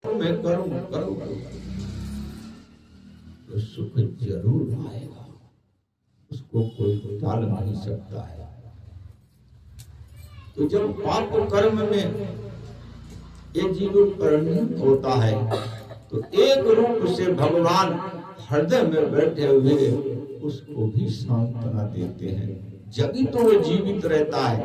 मैं करूं करूं तो सुख जरूर आएगा, उसको कोई टाल नहीं सकता है। तो जब पाप कर्म में ये जीव परिणत होता है तो एक रूप से भगवान हृदय में बैठे हुए उसको भी सांत्वना देते हैं। जभी तो वो जीवित रहता है,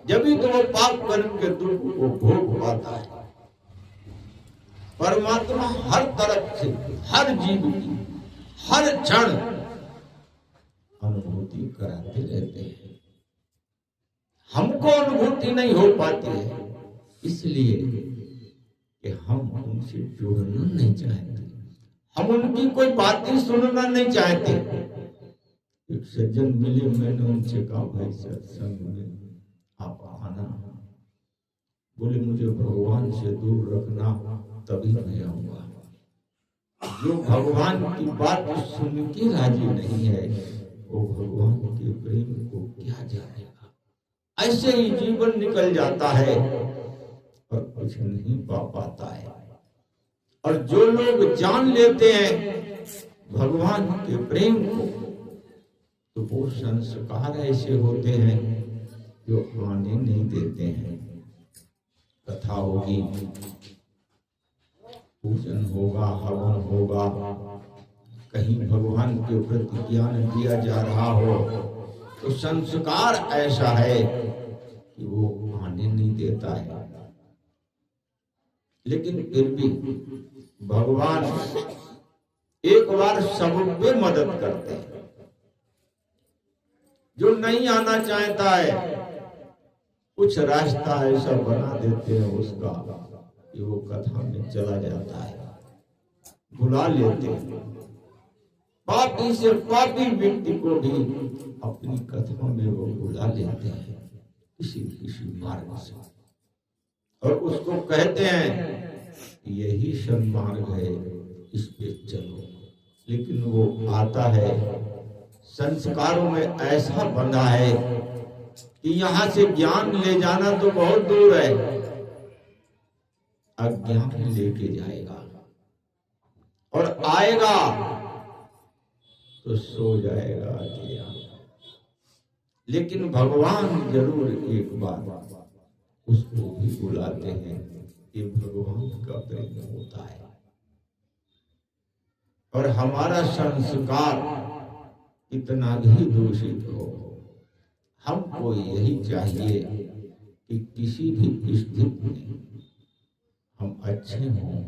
जभी तो वो पाप कर्म के दुख को भोग पाता है। परमात्मा हर तरफ से हर जीव की हर क्षण अनुभूति कराते रहते हैं। हमको अनुभूति नहीं हो पाती है इसलिए कि हम उनसे जुड़ना नहीं चाहते, हम उनकी कोई बातें सुनना नहीं चाहते। एक सज्जन मिले, मैंने उनसे कहा भाई सत्संग में आप आना। बोले मुझे भगवान से दूर रखना, तभी मैं आऊंगा। जो भगवान की बात सुन के राजी नहीं है वो भगवान के प्रेम को क्या जानेगा। ऐसे ही जीवन निकल जाता है और कुछ नहीं पा पाता है। और जो लोग जान लेते हैं भगवान के प्रेम को तो वो संस्कार ऐसे होते हैं जो आने नहीं देते हैं। कथा होगी, पूजन होगा, हवन होगा, कहीं भगवान के प्रति ज्ञान दिया जा रहा हो तो संस्कार ऐसा है कि वो आने नहीं देता है। लेकिन फिर भी भगवान एक बार सब पे मदद करते हैं। जो नहीं आना चाहता है कुछ रास्ता ऐसा बना देते हैं उसका कि वो कथा में चला जाता है, बुला लेते हैं। पापी से पापी व्यक्ति को भी अपनी कथा में वो बुला लेते हैं किसी किसी मार्ग से, और उसको कहते हैं यही सन्मार्ग है, इस पे चलो। लेकिन वो आता है, संस्कारों में ऐसा बंधा है कि यहां से ज्ञान ले जाना तो बहुत दूर है, अज्ञान लेके जाएगा और आएगा तो सो जाएगा अज्ञान। लेकिन भगवान जरूर एक बार उसको भी बुलाते हैं। ये भगवान का प्रेम होता है। और हमारा संस्कार इतना भी दूषित हो, हमको यही चाहिए कि किसी भी स्थिति में हम अच्छे हों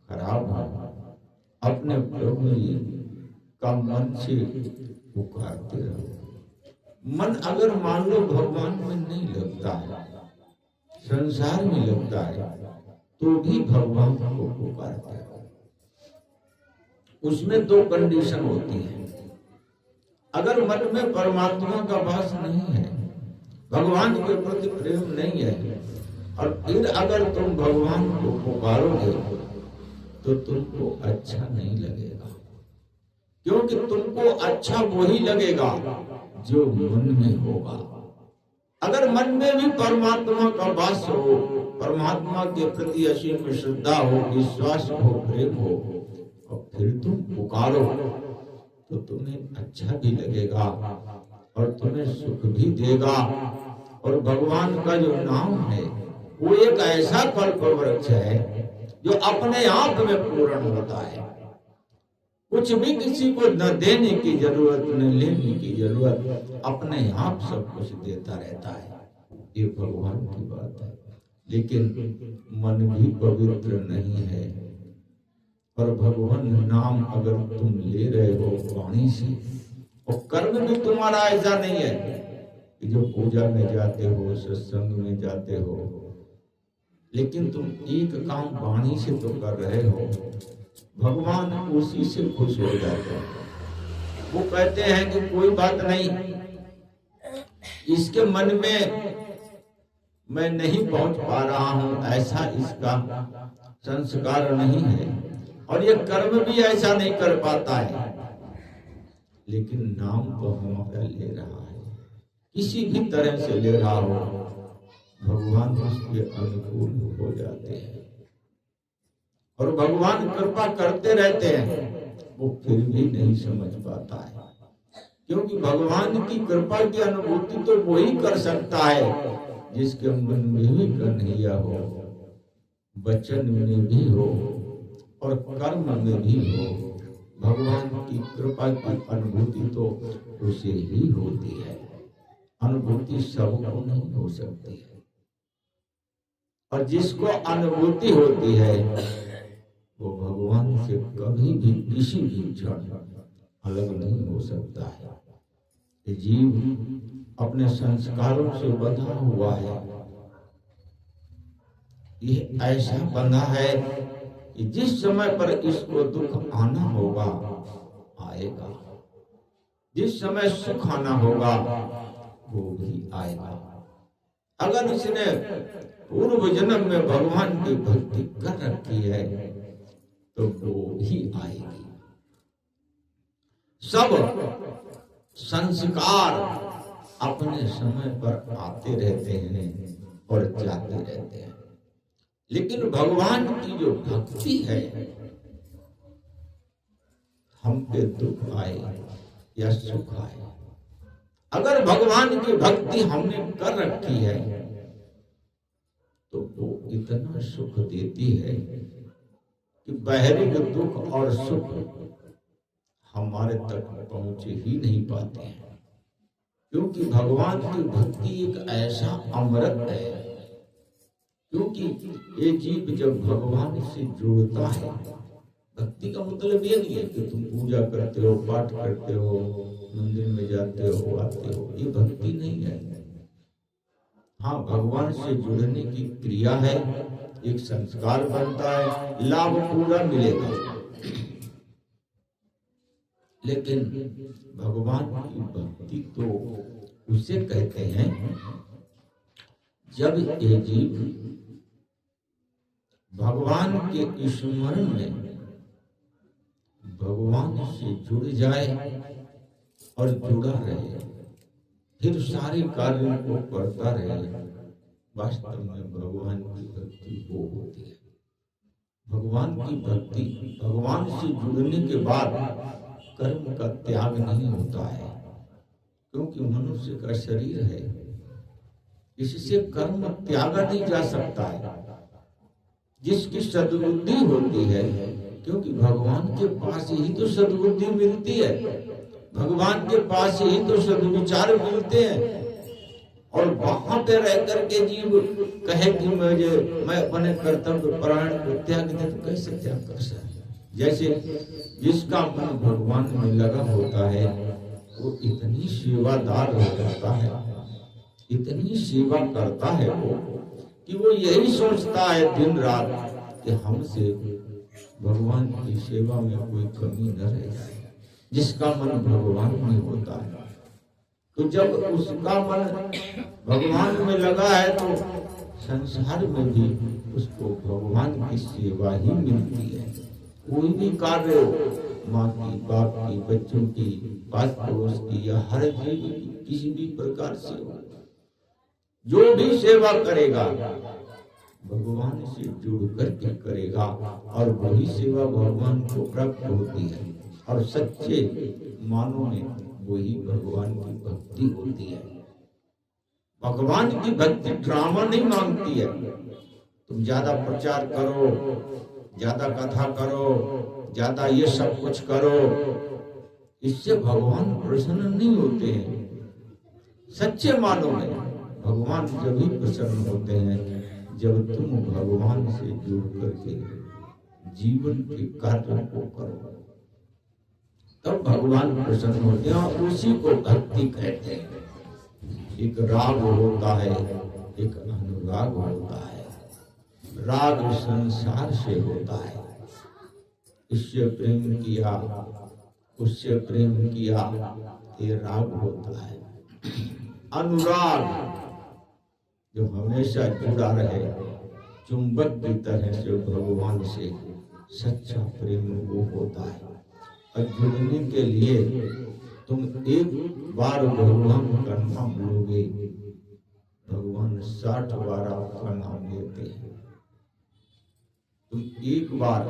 खराब हों, अपने प्रभु का मन से पुकारते रहो। मन अगर मान लो भगवान में नहीं लगता है, संसार में लगता है, तो भी भगवान को पुकारते रहो। उसमें दो कंडीशन होती है। अगर मन में परमात्मा का वास नहीं है, भगवान के प्रति प्रेम नहीं है, और फिर अगर तुम भगवान को पुकारोगे तो तुमको अच्छा नहीं लगेगा। क्योंकि तुमको अच्छा वही लगेगा जो मन में होगा। अगर मन में भी परमात्मा का वास हो, परमात्मा के प्रति असीम श्रद्धा हो, विश्वास हो, प्रेम हो, और फिर तुम पुकारो तो तुम्हें अच्छा भी लगेगा और तुम्हें सुख भी देगा। और भगवान का जो नाम है वो एक ऐसा कल्प वृक्ष है जो अपने आप में पूर्ण होता है। कुछ भी किसी को न देने की जरूरत, न लेने की जरूरत, अपने आप सब कुछ देता रहता है। ये भगवान की बात है। लेकिन मन भी पवित्र नहीं है। और भगवान नाम अगर तुम ले रहे हो वाणी से, और कर्म भी तुम्हारा ऐसा नहीं है कि जो पूजा में जाते हो, सत्संग में जाते हो, लेकिन तुम एक काम वाणी से तो कर रहे हो, भगवान उसी से खुश हो जाते हैं। वो कहते हैं कि कोई बात नहीं, इसके मन में मैं नहीं पहुंच पा रहा हूं, ऐसा इसका संस्कार नहीं है, और ये कर्म भी ऐसा नहीं कर पाता है, लेकिन नाम तो हमारा ले रहा है, किसी भी तरह से ले रहा हो, भगवान उसके अनुकूल हो जाते हैं। और भगवान कृपा करते रहते हैं, वो फिर भी नहीं समझ पाता है। क्योंकि भगवान की कृपा की अनुभूति तो वही कर सकता है जिसके मन में भी कन्हैया हो, वचन में भी हो और कर्म में भी हो। भगवान की कृपा की अनुभूति तो उसे ही होती है, अनुभूति सबको नहीं हो सकती है। और जिसको अनुभूति होती है वो भगवान से कभी भी किसी भी क्षण अलग नहीं हो सकता है। ये जीव अपने संस्कारों से बंधा हुआ है, ये ऐसा बंधा है कि जिस समय पर इसको दुख आना होगा आएगा, जिस समय सुख आना होगा वो भी आएगा। अगर इसने पूर्व जन्म में भगवान की भक्ति कर रखी है तो वो ही आएगी। सब संस्कार अपने समय पर आते रहते हैं और जाते रहते हैं, लेकिन भगवान की जो भक्ति है, हम पे दुख आए या सुख आए, अगर भगवान की भक्ति हमने कर रखी है तो वो इतना सुख देती है कि बाहरी दुख और सुख हमारे तक पहुंचे ही नहीं पाते हैं। क्योंकि भगवान की भक्ति एक ऐसा अमृत है, क्योंकि ये जीव जब भगवान से जुड़ता है, भक्ति का मतलब ये नहीं है कि तुम पूजा करते हो, पाठ करते हो, मंदिर में जाते हो, आते हो, ये भक्ति नहीं है। हाँ, भगवान से जुड़ने की क्रिया है, एक संस्कार बनता है, लाभ पूरा मिलेगा। लेकिन भगवान की भक्ति तो उसे कहते हैं जब ये जीव भगवान के स्मरण में भगवान से जुड़ जाए और जुड़ा रहे, फिर सारे कार्यों को करता रहे, वास्तव में भगवान की भक्ति वो होती है। भगवान की भक्ति, भगवान से जुड़ने के बाद कर्म का त्याग नहीं होता है, क्योंकि मनुष्य का शरीर है, इससे कर्म त्यागा नहीं जा सकता है। जिसकी सद्बुद्धि होती है, क्योंकि भगवान के पास ही तो सद्बुद्धि मिलती है, भगवान के पास ही तो सद्विचार मिलते हैं। और वहां पे रह करके जीव कहे कि मैं अपने कर्तव्य परायण को त्याग दे, तो कैसे त्याग कर सकते? जैसे जिसका मन भगवान में लगा होता है वो इतनी सेवादार हो जाता है, इतनी सेवा करता है वो कि वो यही सोचता है दिन रात कि हमसे भगवान की सेवा में कोई कमी न रह जाए। जिसका मन भगवान में होता है, तो जब उसका मन भगवान में लगा है तो संसार में भी उसको भगवान की सेवा ही मिलती है। कोई भी कार्य हो, माँ की, बाप की, बच्चों की, पास पड़ोस की या हर जीव की किसी भी प्रकार से हो, जो भी सेवा करेगा भगवान से जुड़ करके करेगा और वही सेवा भगवान को प्राप्त होती है। और सच्चे मानों में वही भगवान की भक्ति होती है। भगवान की भक्ति ड्रामा नहीं मांगती है। तुम ज्यादा प्रचार करो, ज्यादा कथा करो, ज्यादा ये सब कुछ करो, इससे भगवान प्रसन्न नहीं होते हैं। सच्चे मानों में भगवान जब भी प्रसन्न होते हैं जब तुम भगवान से जुड़ करके जीवन के कार्यों को करो, तब भगवान प्रसन्न होते हैं। और उसी को भक्ति कहते हैं। एक राग होता है, एक अनुराग होता है। राग संसार से होता है, इससे प्रेम किया, उससे प्रेम किया, ये राग होता है। अनुराग जो हमेशा जुड़ा रहे, चुंबक की तरह से भगवान से, सच्चा प्रेम वो होता है। और जुड़ने के लिए तुम एक बार भगवान का नाम लोगे, भगवान 60 बार आपका नाम लेते हैं। तुम एक बार